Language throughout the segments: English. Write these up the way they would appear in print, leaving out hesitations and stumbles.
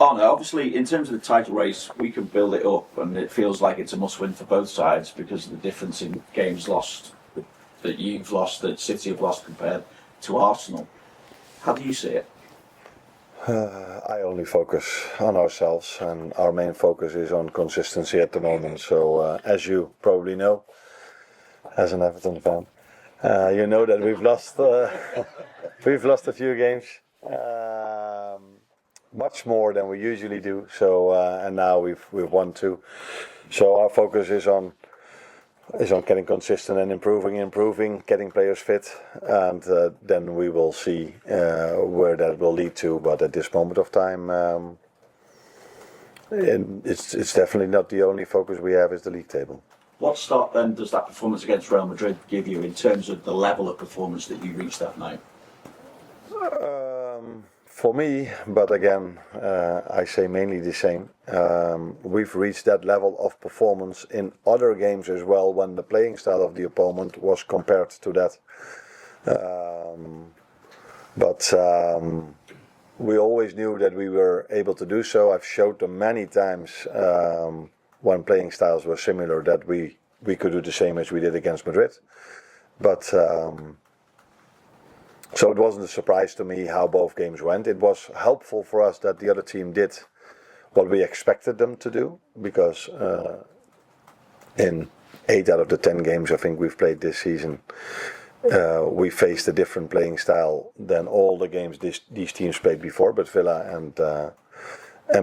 Arne, obviously, in terms of the title race, we can build it up, and it feels like it's a must-win for both sides because of the difference in games lost that you've lost, that City have lost compared to Arsenal. How do you see it? I only focus on ourselves, and our main focus is on consistency at the moment. So, as you probably know, as an Everton fan, you know that we've lost a few games, much more than we usually do. So, and now we've won two. So our focus is on getting consistent and improving, getting players fit, and then we will see where that will lead to. But at this moment of time, it's definitely not the only focus we have is the league table. What start then does that performance against Real Madrid give you in terms of the level of performance that you reached that night? For me, but again, I say mainly the same. We've reached that level of performance in other games as well when the playing style of the opponent was compared to that. But we always knew that we were able to do so. I've showed them many times when playing styles were similar that we could do the same as we did against Madrid. But so it wasn't a surprise to me how both games went. It was helpful for us that the other team did what we expected them to do, because in 8 out of the 10 games I think we've played this season, we faced a different playing style than all the games these teams played before. But Villa and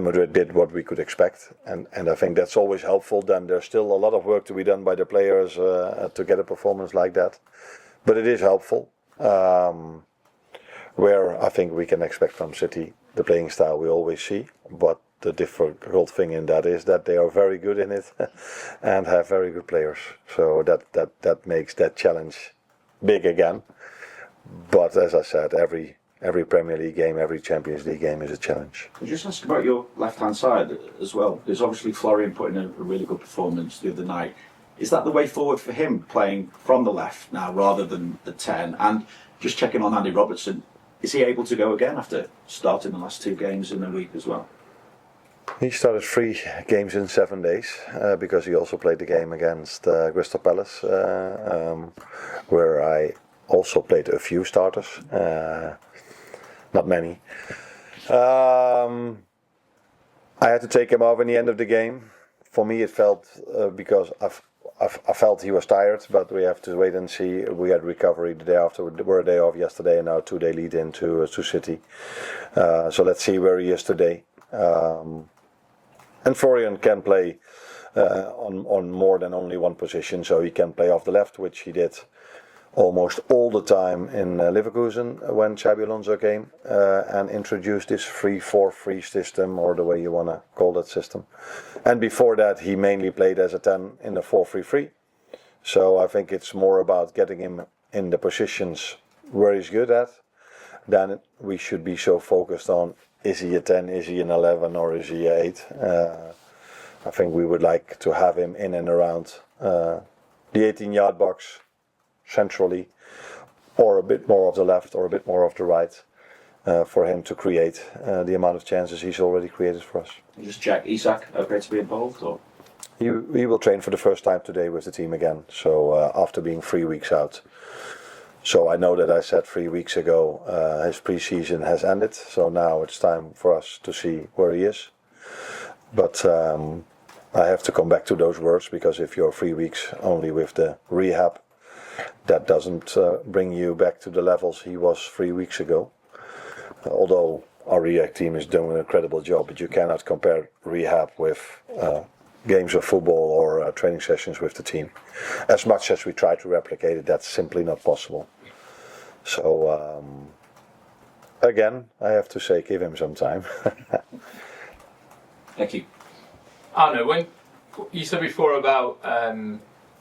Madrid did what we could expect, and I think that's always helpful. Then there's still a lot of work to be done by the players to get a performance like that, but it is helpful. Where I think we can expect from City the playing style we always see, but the difficult thing in that is that they are very good in it and have very good players. So that makes that challenge big again. But as I said, every Premier League game, every Champions League game is a challenge. I'll just ask about your left-hand side as well, because obviously Florian put in a really good performance the other night. Is that the way forward for him, playing from the left now rather than the 10? And just checking on Andy Robertson, is he able to go again after starting the last 2 games in the week as well? He started 3 games in 7 days because he also played the game against Crystal Palace, where I also played a few starters, not many. I had to take him off in the end of the game. For me, it felt because I felt he was tired, but we have to wait and see. We had recovery the day after. We were a day off yesterday, and now 2-day lead into to City. So let's see where he is today. And Florian can play on more than only one position, so he can play off the left, which he did almost all the time in Leverkusen when Xabi Alonso came and introduced this 3-4-3 system, or the way you want to call that system. And before that, he mainly played as a 10 in the 4-3-3. So I think it's more about getting him in the positions where he's good at. Then we should be so focused on, is he a 10, is he an 11, or is he a 8? I think we would like to have him in and around the 18-yard box, centrally, or a bit more of the left or a bit more of the right, for him to create the amount of chances he's already created for us. Just check, Isak okay to be involved? Or? He will train for the first time today with the team again, so after being 3 weeks out. So I know that I said 3 weeks ago his pre-season has ended, so now it's time for us to see where he is. But I have to come back to those words, because if you're 3 weeks only with the rehab, that doesn't bring you back to the levels he was 3 weeks ago. Although our rehab team is doing an incredible job, but you cannot compare rehab with games of football or training sessions with the team. As much as we try to replicate it, that's simply not possible. So again, I have to say, give him some time. Thank you. Arne, when you said before about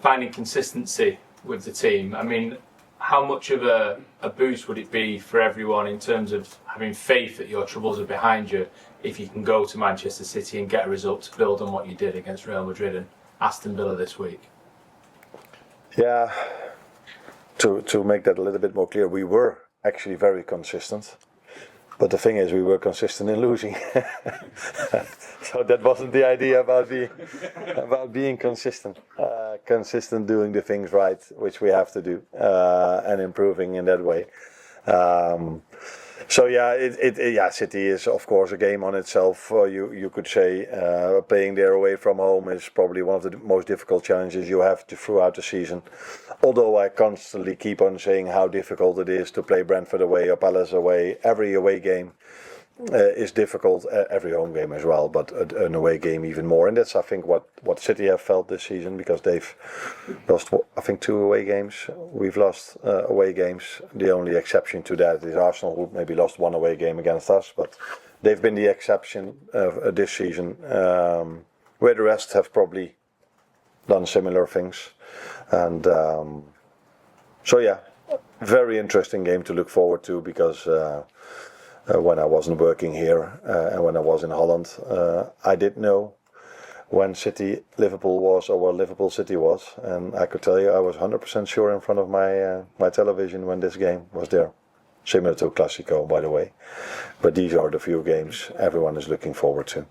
finding consistency with the team, I mean, how much of a boost would it be for everyone in terms of having faith that your troubles are behind you if you can go to Manchester City and get a result to build on what you did against Real Madrid and Aston Villa this week? Yeah, to make that a little bit more clear, we were actually very consistent. But the thing is, we were consistent in losing, so that wasn't the idea about being consistent. Consistent doing the things right, which we have to do, and improving in that way. So yeah, City is of course a game on itself. You could say playing there away from home is probably one of the most difficult challenges you have throughout the season. Although I constantly keep on saying how difficult it is to play Brentford away or Palace away. Every away game is difficult. Every home game as well, but an away game even more. And that's I think what City have felt this season, because they've lost I think 2 away games. We've lost away games. The only exception to that is Arsenal, who maybe lost 1 away game against us, but they've been the exception this season, where the rest have probably done similar things. And so yeah, very interesting game to look forward to, because when I wasn't working here and when I was in Holland, I did know when Liverpool was, or where Liverpool City was, and I could tell you I was 100% sure in front of my television when this game was there. Similar to Classico, by the way. But these are the few games everyone is looking forward to.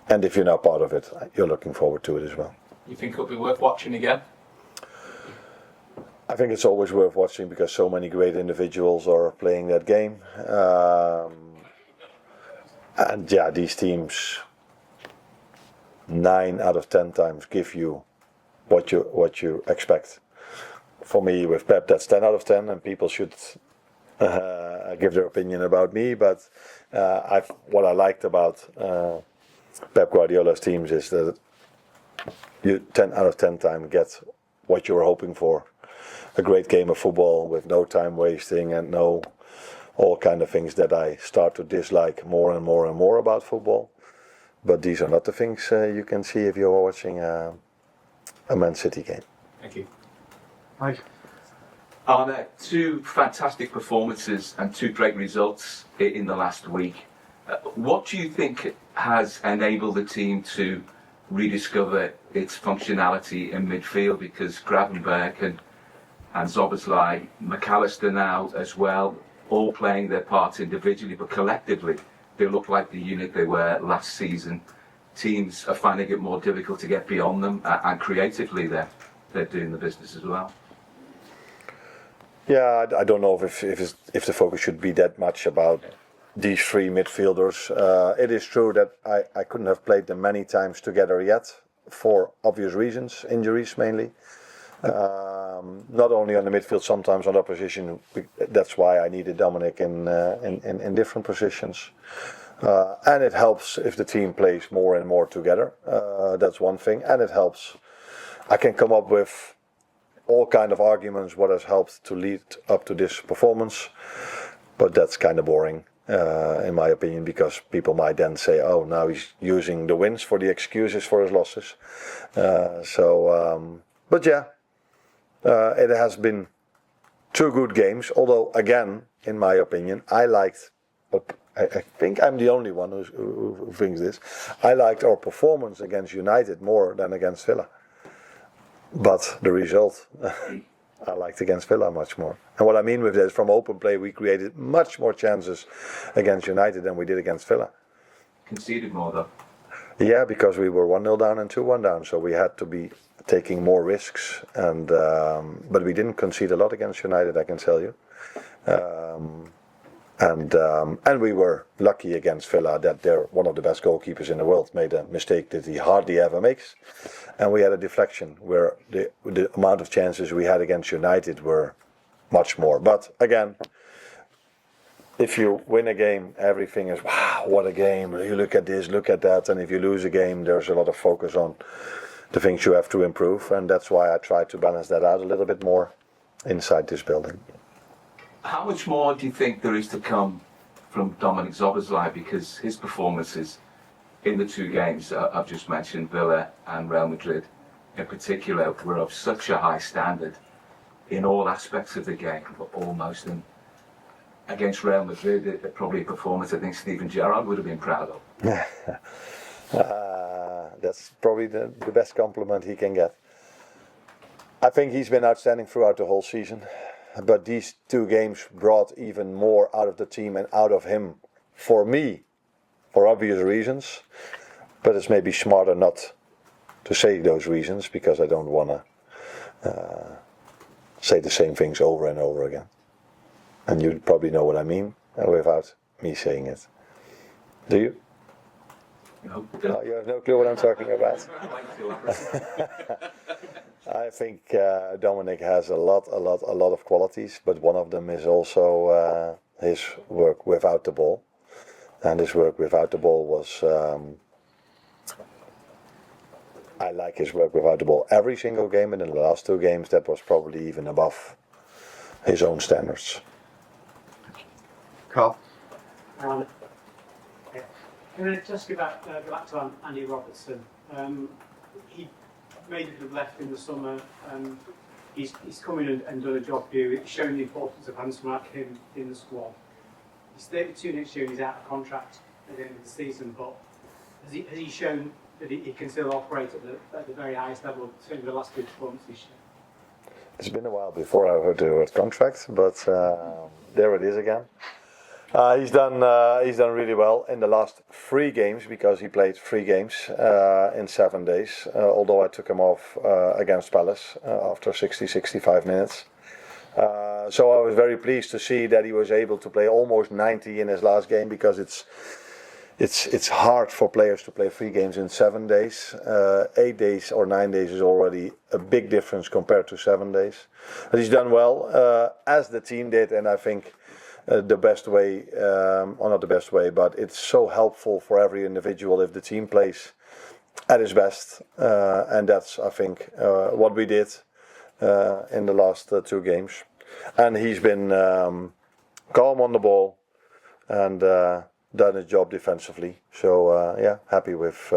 And if you're not part of it, you're looking forward to it as well. You think it'll be worth watching again? I think it's always worth watching, because so many great individuals are playing that game. And yeah, these teams 9 out of 10 times give you what you expect. For me, with Pep, that's 10 out of 10, and people should give their opinion about me. But what I liked about Pep Guardiola's teams is that you 10 out of 10 times get what you were hoping for. A great game of football with no time wasting and no all kind of things that I start to dislike more and more and more about football. But these are not the things you can see if you're watching a Man City game. Thank you. Mike. Arne, 2 fantastic performances and 2 great results in the last week. What do you think has enabled the team to rediscover its functionality in midfield? Because Gravenberch and Szoboszlai, McAllister now as well, all playing their parts individually, but collectively they look like the unit they were last season. Teams are finding it more difficult to get beyond them, and creatively they're doing the business as well. Yeah, I don't know if the focus should be that much about these 3 midfielders. It is true that I couldn't have played them many times together yet, for obvious reasons, injuries mainly. Not only on the midfield, sometimes on opposition. That's why I needed Dominic in different positions. And it helps if the team plays more and more together. That's one thing, and it helps. I can come up with all kind of arguments what has helped to lead up to this performance, but that's kind of boring. In my opinion, because people might then say, oh, now he's using the wins for the excuses for his losses. But yeah, it has been 2 good games, although again, in my opinion, I think I'm the only one who thinks this. I liked our performance against United more than against Villa. But the result, I liked against Villa much more. And what I mean with that is, from open play, we created much more chances against United than we did against Villa. Conceded more though. Yeah, because we were 1-0 down and 2-1 down, so we had to be taking more risks. And but we didn't concede a lot against United, I can tell you. And we were lucky against Villa that they're one of the best goalkeepers in the world made a mistake that he hardly ever makes. And we had a deflection where the amount of chances we had against United were much more. But again, if you win a game, everything is, wow, what a game. You look at this, look at that. And if you lose a game, there's a lot of focus on the things you have to improve. And that's why I try to balance that out a little bit more inside this building. How much more do you think there is to come from Dominic Szoboszlai, because his performances in the 2 games I've just mentioned, Villa and Real Madrid in particular, were of such a high standard in all aspects of the game, but almost. And against Real Madrid, probably a performance I think Steven Gerrard would have been proud of. That's probably the best compliment he can get. I think he's been outstanding throughout the whole season. but these 2 games brought even more out of the team and out of him for me, for obvious reasons. But it's maybe smarter not to say those reasons because I don't want to say the same things over and over again. And you probably know what I mean without me saying it. Do you? No. Oh, you have no clue what I'm talking about? I think Dominic has a lot of qualities, but one of them is also his work without the ball. And his work without the ball was... I like his work without the ball every single game, and in the last 2 games that was probably even above his own standards. Carl? Can I just go back to Andy Robertson? He made it have left in the summer. He's come in and done a job here. It's shown the importance of having someone like him in the squad. He's 32 next year and he's out of contract at the end of the season, but has he shown that he can still operate at the very highest level in the last 2 performances this year? It's been a while before I heard the word contract, but there it is again. He's done really well in the last 3 games because he played 3 games in 7 days. Although I took him off against Palace after 65 minutes. So I was very pleased to see that he was able to play almost 90 in his last game because it's hard for players to play 3 games in 7 days. 8 days or 9 days is already a big difference compared to 7 days. But he's done well as the team did, and I think. The best way, or not the best way, but it's so helpful for every individual if the team plays at its best, and that's I think what we did in the last 2 games. And he's been calm on the ball and done his job defensively. So yeah, happy with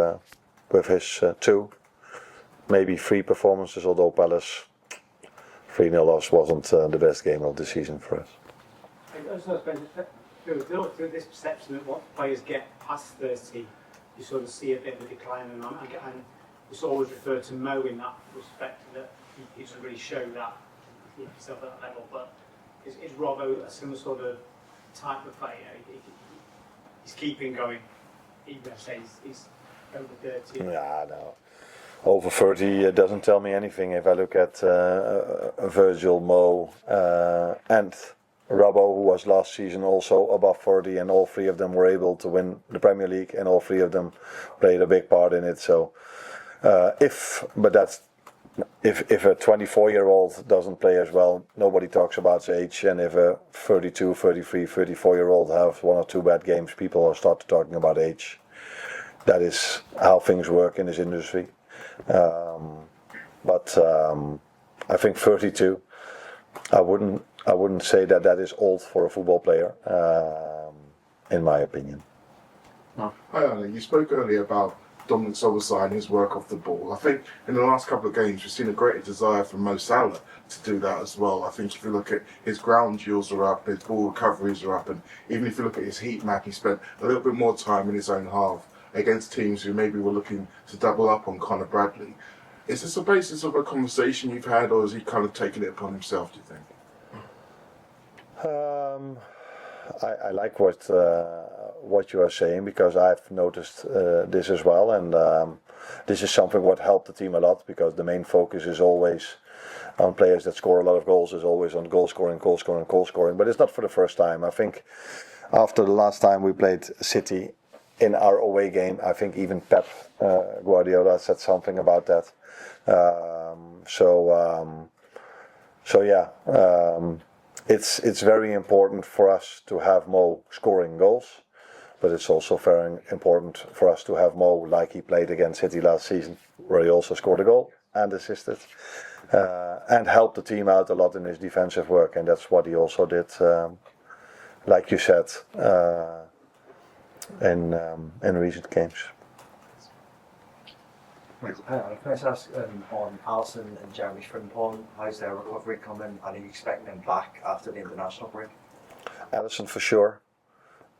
his 2, maybe 3 performances. Although Palace 3-0 loss wasn't the best game of the season for us. I was through this perception that once players get past 30, you sort of see a bit of a decline, and it's always referred to Mo in that respect, that he doesn't really show that himself at that level. But is Robbo a similar sort of type of player? He's keeping going, even if he's over 30. Yeah, no. Over 30 doesn't tell me anything. If I look at Virgil, Mo, and Robbo, who was last season also above 40, and all 3 of them were able to win the Premier League, and all 3 of them played a big part in it. So, if a 24-year-old doesn't play as well, nobody talks about his age, and if a 32, 33, 34-year-old have 1 or 2 bad games, people will start talking about age. That is how things work in this industry. But I think 32, I wouldn't say that is old for a football player, in my opinion. Hi Arne, you spoke earlier about Dominic Soboslai and his work off the ball. I think in the last couple of games we've seen a greater desire from Mo Salah to do that as well. I think if you look at his ground duels are up, his ball recoveries are up, and even if you look at his heat map, he spent a little bit more time in his own half against teams who maybe were looking to double up on Conor Bradley. Is this the basis of a conversation you've had, or has he kind of taken it upon himself, do you think? I like what you are saying, because I've noticed this as well, and this is something what helped the team a lot, because the main focus is always on players that score a lot of goals, is always on goal scoring, but it's not for the first time. I think after the last time we played City in our away game, I think even Pep Guardiola said something about that. So yeah. It's very important for us to have Mo scoring goals, but it's also very important for us to have Mo like he played against City last season, where he also scored a goal and assisted, and helped the team out a lot in his defensive work, and that's what he also did, like you said, in recent games. Can I just ask on Alisson and Jeremy Frimpong, how's their recovery coming, and are you expecting them back after the international break? Alisson for sure.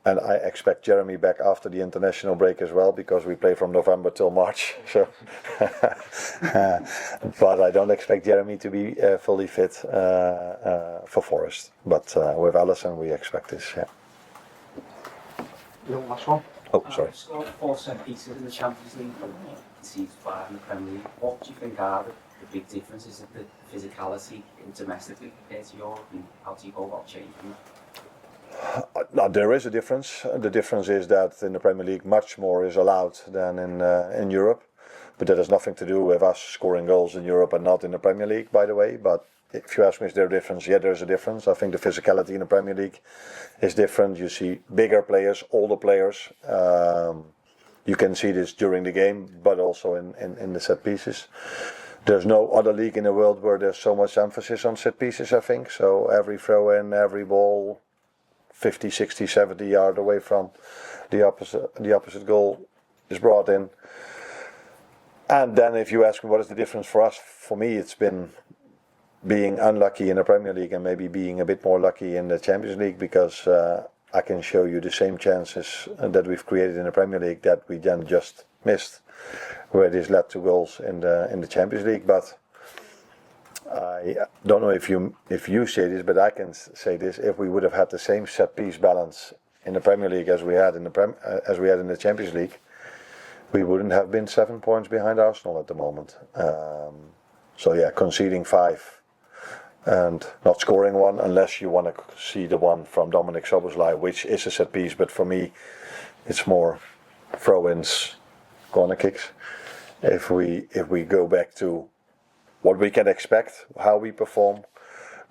And I expect Jeremy back after the international break as well, because we play from November till March. So, but I don't expect Jeremy to be fully fit for Forest. But with Alisson, we expect this. Yeah. Last one. Oh, sorry. Scored 4 set pieces in the Champions League, conceded 5 in the Premier League. What do you think are the big differences of the physicality in domestically compared to Europe, and how do you go about changing that? No, there is a difference. The difference is that in the Premier League much more is allowed than in Europe. But that has nothing to do with us scoring goals in Europe and not in the Premier League, by the way. But if you ask me, is there a difference? Yeah, there's a difference. I think the physicality in the Premier League is different. You see bigger players, older players. You can see this during the game, but also in the set pieces. There's no other league in the world where there's so much emphasis on set pieces, I think. So every throw in, every ball 50, 60, 70 yards away from the opposite goal is brought in. And then if you ask me what is the difference for us, for me it's been being unlucky in the Premier League and maybe being a bit more lucky in the Champions League, because I can show you the same chances that we've created in the Premier League that we then just missed, where this led to goals in the Champions League. But I don't know if you say this, but I can say this: if we would have had the same set piece balance in the Premier League as we had in the Champions League, we wouldn't have been 7 points behind Arsenal at the moment. So yeah, conceding 5 and not scoring 1, unless you want to see the one from Dominic Szoboszlai, which is a set piece, but for me it's more throw-ins, corner kicks. If we go back to what we can expect, how we perform,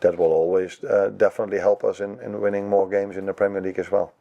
that will always definitely help us in winning more games in the Premier League as well.